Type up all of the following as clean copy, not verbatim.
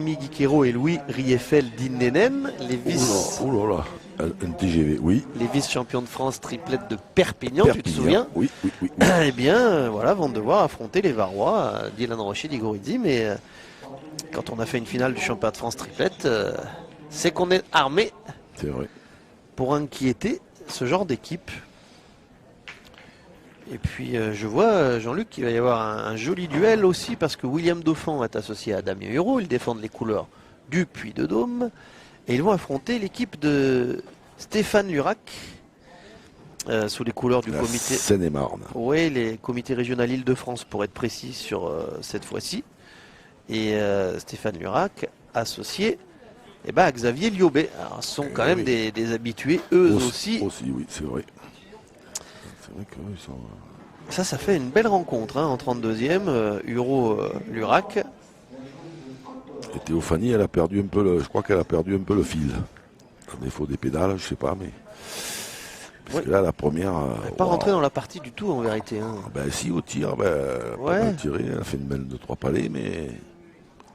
Rémi Guiquero et Louis Rieffel d'Innenen, les vice... Oh là là, un TGV, oui. Les vice-champions de France triplette de Perpignan, tu te souviens? Oui. Eh bien, voilà, vont devoir affronter les Varois, Dylan Rocher, Digoridzi, mais quand on a fait une finale du championnat de France triplette, c'est qu'on est armé pour inquiéter ce genre d'équipe. Et puis je vois, Jean-Luc, qu'il va y avoir un joli duel aussi, parce que William Dauphin est associé à Damien Hureau, ils défendent les couleurs du Puy-de-Dôme, et ils vont affronter l'équipe de Stéphane Lurac, sous les couleurs du comité Seine-et-Marne. Oui, les comités régionaux Île-de-France pour être précis sur cette fois-ci. Et Stéphane Lurac, associé à Xavier Liobet. Alors, ce sont quand même des habitués, eux aussi. Oui, c'est vrai. C'est vrai qu'ils sont... Ça fait une belle rencontre en 32e, Hureau-Lurac. Et Théophanie, elle a perdu un peu je crois qu'elle a perdu un peu le fil. À défaut des pédales, je sais pas, mais... Parce que là, la première... Elle n'est pas rentrée dans la partie du tout, en vérité. Ben si, au tir, elle a tiré, elle a fait une belle de 3 palets, mais...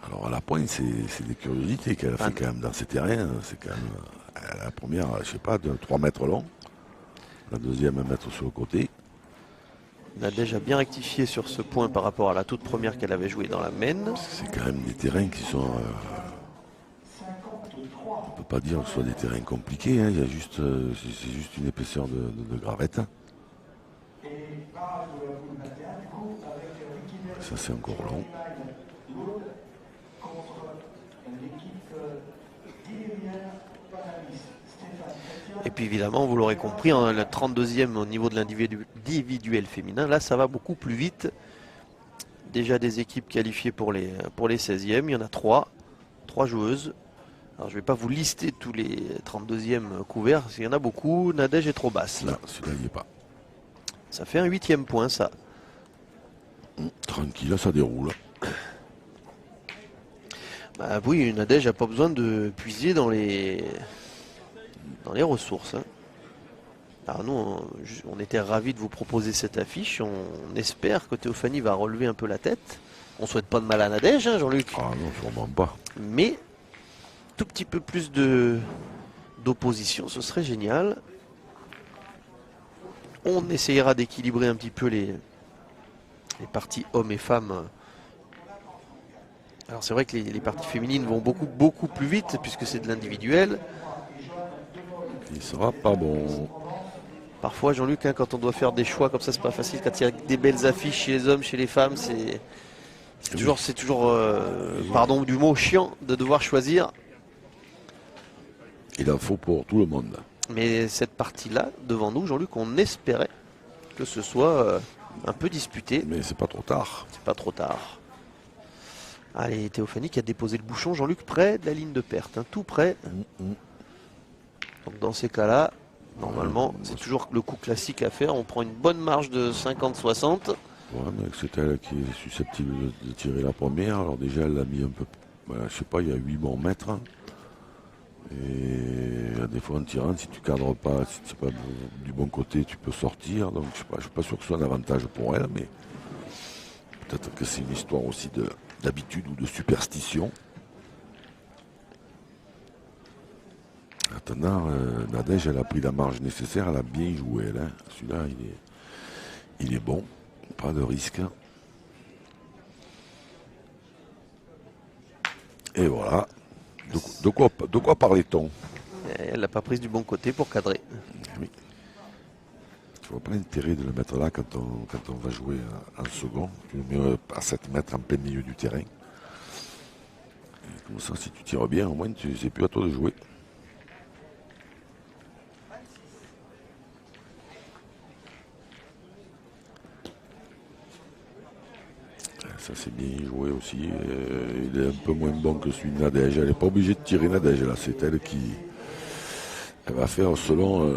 Alors à la pointe, c'est des curiosités qu'elle a fait quand même dans ces terrains. C'est quand même... La première, je sais pas, de 3 mètres long. La deuxième, 1 mètre sur le côté. Nadège a bien rectifié sur ce point par rapport à la toute première qu'elle avait jouée dans la Maine. C'est quand même des terrains qui sont... on ne peut pas dire que ce soit des terrains compliqués, il y a juste, c'est juste une épaisseur de gravette. Ça c'est encore long. Et puis évidemment, vous l'aurez compris, la 32e au niveau de l'individuel féminin, là ça va beaucoup plus vite. Déjà des équipes qualifiées pour les 16e, il y en a 3 joueuses. Alors je ne vais pas vous lister tous les 32e couverts, parce qu'il y en a beaucoup. Nadège est trop basse. Là, celui-là il n'y est pas. Ça fait un 8e point ça. Tranquille, ça déroule. Bah oui, Nadège n'a pas besoin de puiser dans les ressources. Alors nous, on était ravis de vous proposer cette affiche. On espère que Théophanie va relever un peu la tête. On souhaite pas de mal à Nadège, Jean-Luc. Ah non, sûrement pas. Mais tout petit peu plus d'opposition, ce serait génial. On essayera d'équilibrer un petit peu les parties hommes et femmes. Alors c'est vrai que les parties féminines vont beaucoup plus vite puisque c'est de l'individuel. Il sera pas bon. Parfois, Jean-Luc, quand on doit faire des choix comme ça, c'est pas facile. Quand il y a des belles affiches chez les hommes, chez les femmes, c'est toujours, pardon du mot, chiant de devoir choisir. Il en faut pour tout le monde. Mais cette partie-là, devant nous, Jean-Luc, on espérait que ce soit un peu disputé. Mais c'est pas trop tard. C'est pas trop tard. Allez, Théophanie qui a déposé le bouchon, Jean-Luc, près de la ligne de perte, tout près. Donc dans ces cas-là, normalement, c'est toujours le coup classique à faire. On prend une bonne marge de 50-60. Ouais, mais c'est elle qui est susceptible de tirer la première. Alors déjà, elle l'a mis un peu... je sais pas, il y a 8 bons mètres. Et des fois en tirant, si tu cadres pas, si c'est pas du bon côté, tu peux sortir. Donc je suis pas sûr que ce soit un avantage pour elle, mais peut-être que c'est une histoire aussi d'habitude ou de superstition. Maintenant, Nadège, elle a pris la marge nécessaire, elle a bien joué. Celui-là, il est bon, pas de risque. Et voilà. De quoi parlait-on? Elle n'a pas prise du bon côté pour cadrer. Oui. Je vois pas l'intérêt de le mettre là quand on va jouer en second. Tu le mets à 7 mètres en plein milieu du terrain. Et comme ça, si tu tires bien, au moins, c'est plus à toi de jouer. Ça c'est bien joué aussi. Il est un peu moins bon que celui de Nadège. Elle n'est pas obligée de tirer Nadège là. C'est elle qui va faire selon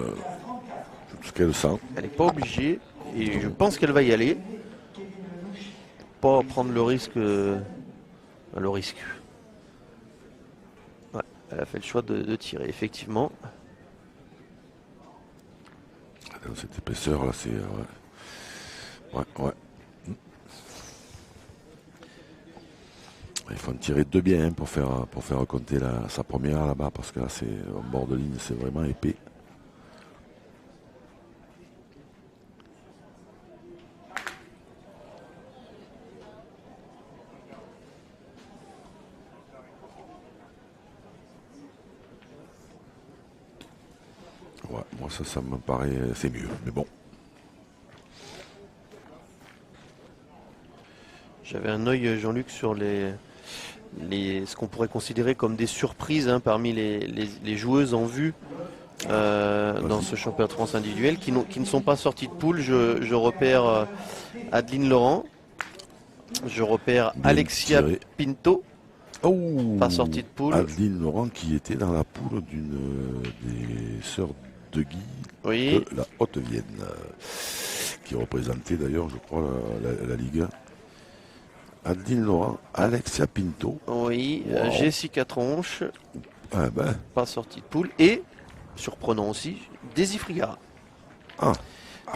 ce qu'elle sent. Elle n'est pas obligée et je pense qu'elle va y aller. Pas prendre le risque. Ouais, elle a fait le choix de tirer, effectivement. Dans cette épaisseur là, c'est... ouais. Il faut en tirer 2 bien pour faire compter sa première là-bas, parce que là, c'est en bord de ligne, c'est vraiment épais. Ouais, moi ça me paraît, c'est mieux, mais bon. J'avais un œil, Jean-Luc, sur ce qu'on pourrait considérer comme des surprises parmi les joueuses en vue dans ce championnat de France individuel qui ne sont pas sorties de poule. Je repère Adeline Laurent, je repère Bien Alexia tiré. Pinto, Oh, pas sortie de poule. Adeline Laurent qui était dans la poule des sœurs de Guy Oui, de la Haute-Vienne, qui représentait d'ailleurs, je crois, la Ligue 1. Adeline Laurent, Alexia Pinto. oui, Wow. Jessica Tronche, Ah ben, pas sortie de poule. Et, surprenant aussi, Daisy Frigara. ah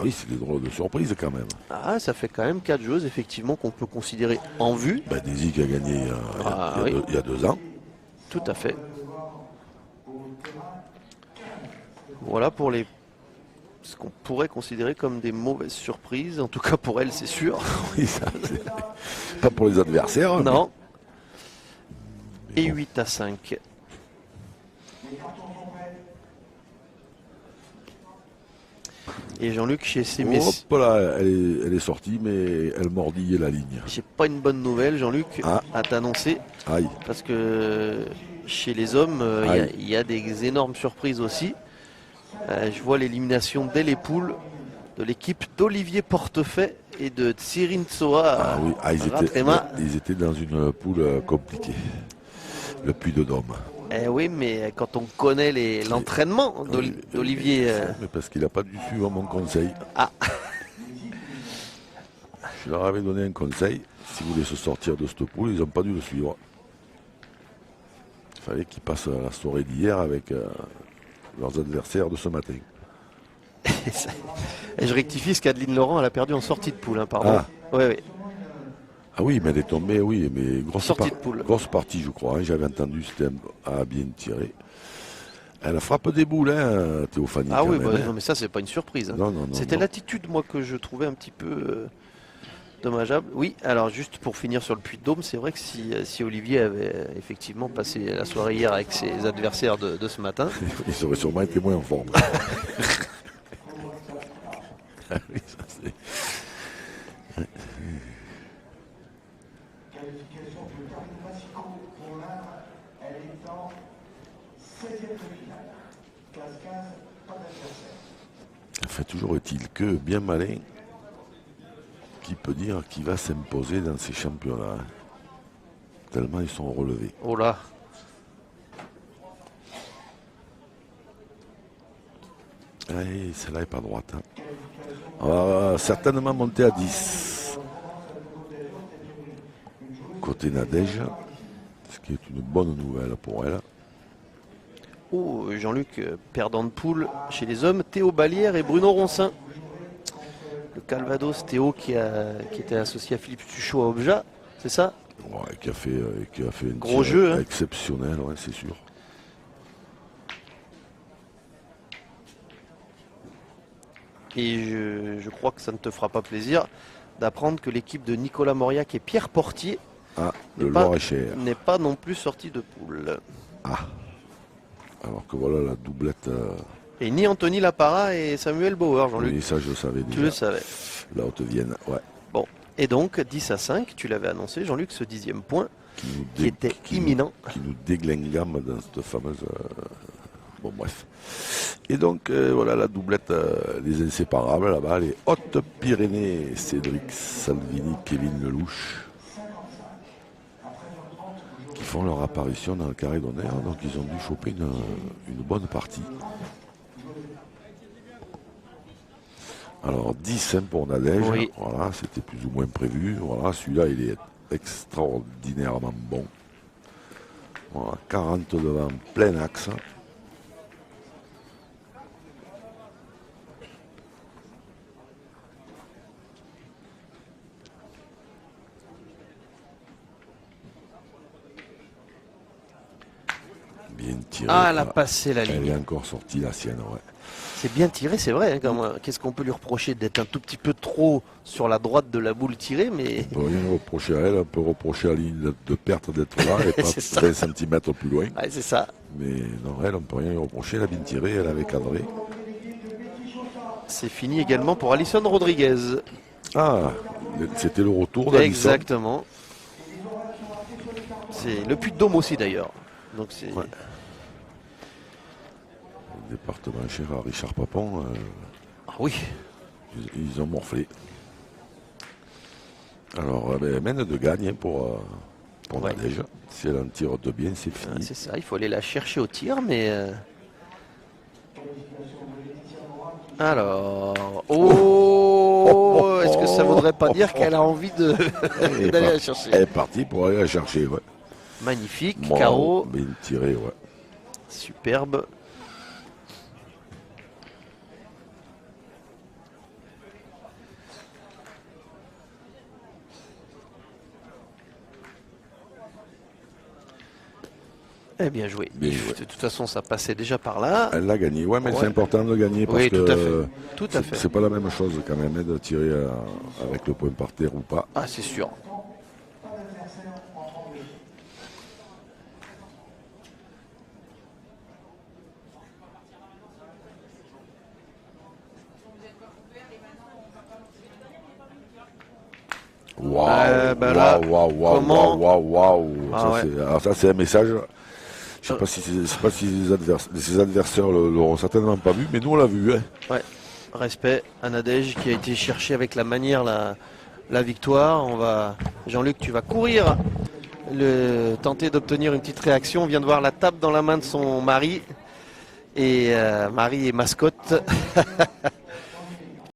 oui, c'est des drôles de surprises quand même. Ah, ça fait quand même 4 joueuses, effectivement, qu'on peut considérer en vue. Ben, Daisy qui a gagné il y a 2 ans. Tout à fait. Voilà pour ce qu'on pourrait considérer comme des mauvaises surprises. En tout cas pour elle, c'est sûr. Oui, ça, c'est pas pour les adversaires. Non. Mais Et bon. 8-5. Et Jean-Luc, chez ces messieurs, Hop là, elle est sortie, mais elle mordillait la ligne. j'ai pas une bonne nouvelle, Jean-Luc, Ah. à t'annoncer. Aïe. Parce que chez les hommes, Aïe. il y a des énormes surprises aussi. Je vois l'élimination dès les poules de l'équipe d'Olivier Portefait et de Tsirin Tsoa Ah oui, ils étaient dans une poule compliquée. Le Puy de Dôme. Eh oui, mais quand on connaît l'entraînement d'Olivier. Mais parce qu'il n'a pas dû suivre mon conseil. Ah. Je leur avais donné un conseil. S'ils voulaient se sortir de cette poule, ils n'ont pas dû le suivre. Il fallait qu'ils passent la soirée d'hier avec leurs adversaires de ce matin. Et je rectifie ce qu'Adeline Laurent elle a perdu en sortie de poule, pardon. Ah. Oui. Ah oui, mais elle est tombée, oui, mais Sortie de poule. grosse partie, je crois. J'avais entendu, c'était bien tiré. Elle frappe des boules, Théophanie. Ah oui, même, non, mais ça, c'est pas une surprise. Non. C'était l'attitude, moi, que je trouvais un petit peu dommageable. Oui, alors juste pour finir sur le Puy de Dôme, c'est vrai que si Olivier avait effectivement passé la soirée hier avec ses adversaires de ce matin. Ils auraient sûrement été moins en forme. Ah oui, ça c'est. Enfin, toujours est-il que bien malin, qui peut dire qui va s'imposer dans ces championnats. Tellement ils sont relevés. Oh là. Allez, celle-là n'est pas droite. On va certainement monter à 10. Côté Nadège, ce qui est une bonne nouvelle pour elle. Oh, Jean-Luc, perdant de poule chez les hommes, Théo Balière et Bruno Roncin. Le Calvados, Théo qui était associé à Philippe Tuchot à Obja, c'est ça? Ouais, qui a fait un gros tir jeu, exceptionnel, ouais, c'est sûr. Et je crois que ça ne te fera pas plaisir d'apprendre que l'équipe de Nicolas Mauriac et Pierre Portier le Loir-et-Cher n'est pas non plus sortie de poule. Ah. Alors que voilà la doublette. Et ni Anthony Lapara et Samuel Bauer, Jean-Luc. Oui, ça je le savais déjà. Tu le savais. La Haute-Vienne, ouais. Bon, et donc 10-5, tu l'avais annoncé, Jean-Luc, ce 10e point qui était imminent. Qui nous déglingame dans cette fameuse. Bon, bref. Et donc, voilà la doublette, les inséparables là-bas, les Hautes-Pyrénées, Cédric Salvini, Kevin Lelouch, qui font leur apparition dans le carré d'honneur. Donc, ils ont dû choper une bonne partie. Alors 10 pour Nadège, Oui. voilà, c'était plus ou moins prévu. Voilà, celui-là il est extraordinairement bon. Voilà, 40 devant, plein axe. bien tiré. Ah, elle a passé la Elle ligne. est encore sortie la sienne, ouais. C'est bien tiré, c'est vrai. Hein, qu'est-ce qu'on peut lui reprocher d'être un tout petit peu trop sur la droite de la boule tirée, mais On peut rien reprocher à elle, on peut reprocher à la ligne de perte d'être là et pas C'est ça. 20 cm plus loin. ouais, c'est ça. Mais non, elle, on peut rien lui reprocher, elle a bien tiré, elle avait cadré. C'est fini également pour Alison Rodriguez. Ah, c'était le retour d'Alisson. Exactement. C'est le Puy-de-Dôme aussi d'ailleurs. Donc c'est Ouais. Le département cher à Richard Papon, ah oui. ils ont morflé. Alors, elle mène de gagne hein, pour Ouais. Nadège. Si elle en tire de bien, c'est Ah, fini. c'est ça, il faut aller la chercher au tir, mais alors, oh, est-ce que ça voudrait pas dire qu'elle a envie de d'aller la chercher? Elle est partie pour aller la chercher, ouais. Magnifique, Bon, carreau, bien tiré, ouais. superbe. Eh bien joué. Bien joué. De toute façon, ça passait déjà par là. Elle l'a gagné, ouais, mais Ouais. c'est important de gagner parce Oui, que tout à fait. Tout à fait. c'est pas la même chose quand même hein, de tirer avec le point par terre ou pas. Ah, c'est sûr. Waouh, bah là, comment- waouh. Ah Ça, ouais. alors ça, c'est un message. Je sais pas si, ses adversaires l'auront certainement pas vu, mais nous on l'a vu. Hein. Ouais. Respect à Nadège qui a été chercher avec la manière la victoire. Jean-Luc, tu vas courir tenter d'obtenir une petite réaction. On vient de voir la table dans la main de son mari. Et Marie est mascotte.